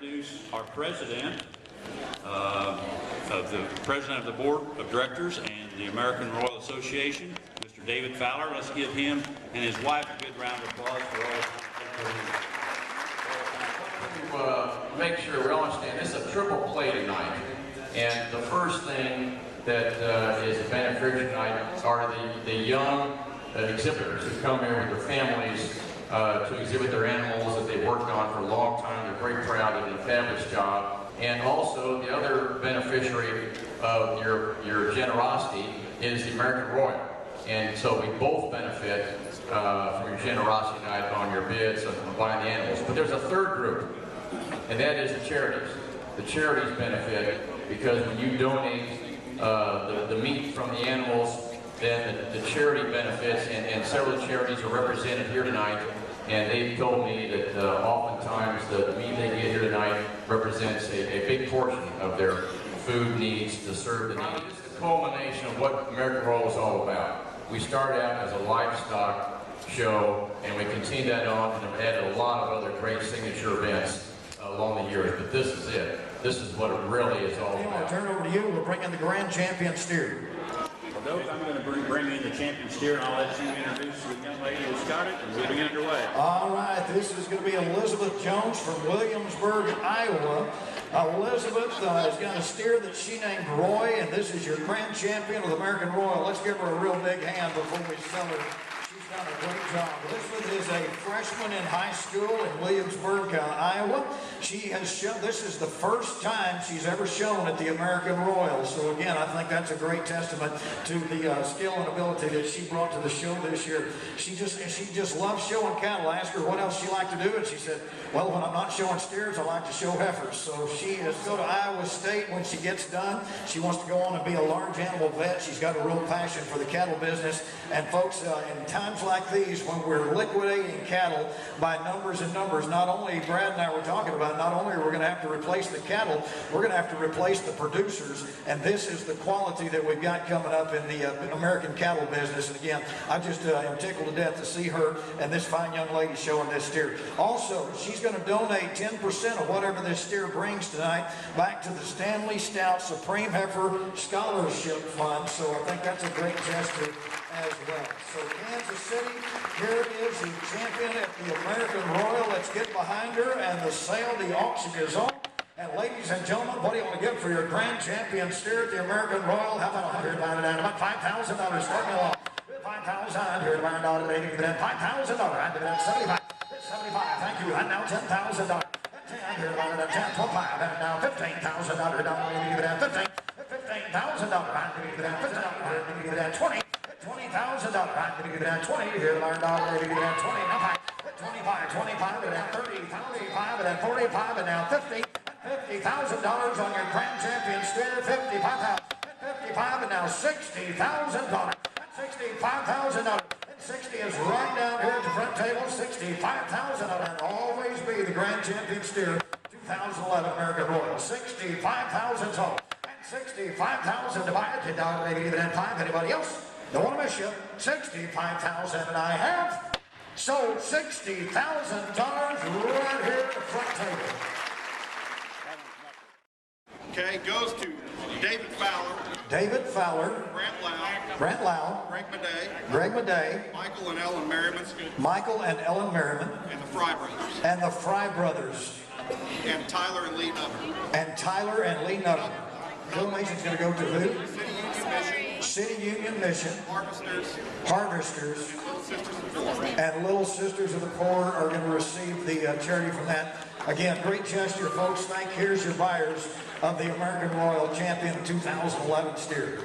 introduce our president of the Board of Directors and the American Royal Association, Mr. David Fowler. Let's give him and his wife a good round of applause for all to make sure we all understand, this is a triple play tonight. And the first thing that is a beneficial tonight are the young exhibitors who come here with their families to exhibit their animals that they've worked on for a long time. They're very proud of the fabulous job. And also the other beneficiary of your generosity is the American Royal. And so we both benefit from your generosity tonight on your bids on buying the animals. But there's a third group, and that is the charities. The charities benefit because when you donate the meat from the animals, then the charity benefits, and several charities are represented here tonight. And they've told me that oftentimes the meat they get here tonight represents a big portion of their food needs to serve the needs. This is the culmination of what American Royal is all about. We started out as a livestock show, and we continue that on and have added a lot of other great signature events along the years. But this is it. This is what it really is all about. I'll turn it over to you. We'll bring in the grand champion steer. Well, Doak, I'm going to bring in the champion steer, and I'll let you introduce the young lady who's got it, and we'll be underway. All right, this is going to be Elizabeth Jones from Williamsburg, Iowa. Elizabeth has got a steer that she named Roy, and this is your grand champion of the American Royal. Let's give her a real big hand before we sell her. She's done a great job. Elizabeth is a freshman in high school in Williamsburg, Iowa. She has shown, this is the first time she's ever shown at the American Royal. So again, I think that's a great testament to the skill and ability that she brought to the show this year. She just loves showing cattle. I asked her what else she liked to do, and she said, well, when I'm not showing steers, I like to show heifers. So she is go to Iowa State when she gets done. She wants to go on and be a large animal vet. She's got a real passion for the cattle business. And folks, in times like these, when we're liquidating cattle by numbers and numbers, not only Brad and I were talking about, not only are we going to have to replace the cattle, we're going to have to replace the producers. And this is the quality that we've got coming up in the American cattle business. And again, I just am tickled to death to see her and this fine young lady showing this steer. Also, she's going to donate 10% of whatever this steer brings tonight back to the Stanley Stout Supreme Heifer Scholarship Fund. So I think that's a great gesture as well. So Kansas City, here is the champion at the American Royal. Let's get behind her, and the sale, the auction is on. And ladies and gentlemen, what do you want to give for your grand champion steer at the American Royal? How about $100 down, about $5,000? Start me along. $5,000 here, $100, maybe $5,000. I'd give it $75. $75. Thank you. And now $10,000. $10 here, $10, $12,500. And now $15,000. Maybe give it $15,000. I'd give it $15,000. Maybe give it $20,000. $20,000. I'd give it $20,000 here, $100. Maybe give it $20,000. Now $25,000, and then $30,000, $35,000, and then $45,000, and now $50,000 on your grand champion steer. $55,000, $55,000, and now $60,000. $65,000. 60 is right down here at the front table. $65,000, and always be the grand champion steer 2011 American Royal. $65,000 total. And $65,000 divided to maybe even at $5. Anybody else? Don't want to miss you. $65,000, and I have sold $60,000 right here at the front table. Okay, goes to David Fowler. David Fowler. Brent Lau. Greg Madej. Michael and Ellen Merriman. Michael and Ellen Merriman. And the Fry brothers. And the Fry brothers. And Tyler and Lee Nutter. And Tyler and Lee Nutter. Donation's going to go to who? City Union Mission. City Union Mission. Harvesters. And Little Sisters of the Poor are going to receive the charity from that. Again, great gesture, folks. Here's your buyers of the American Royal Champion 2011 steer.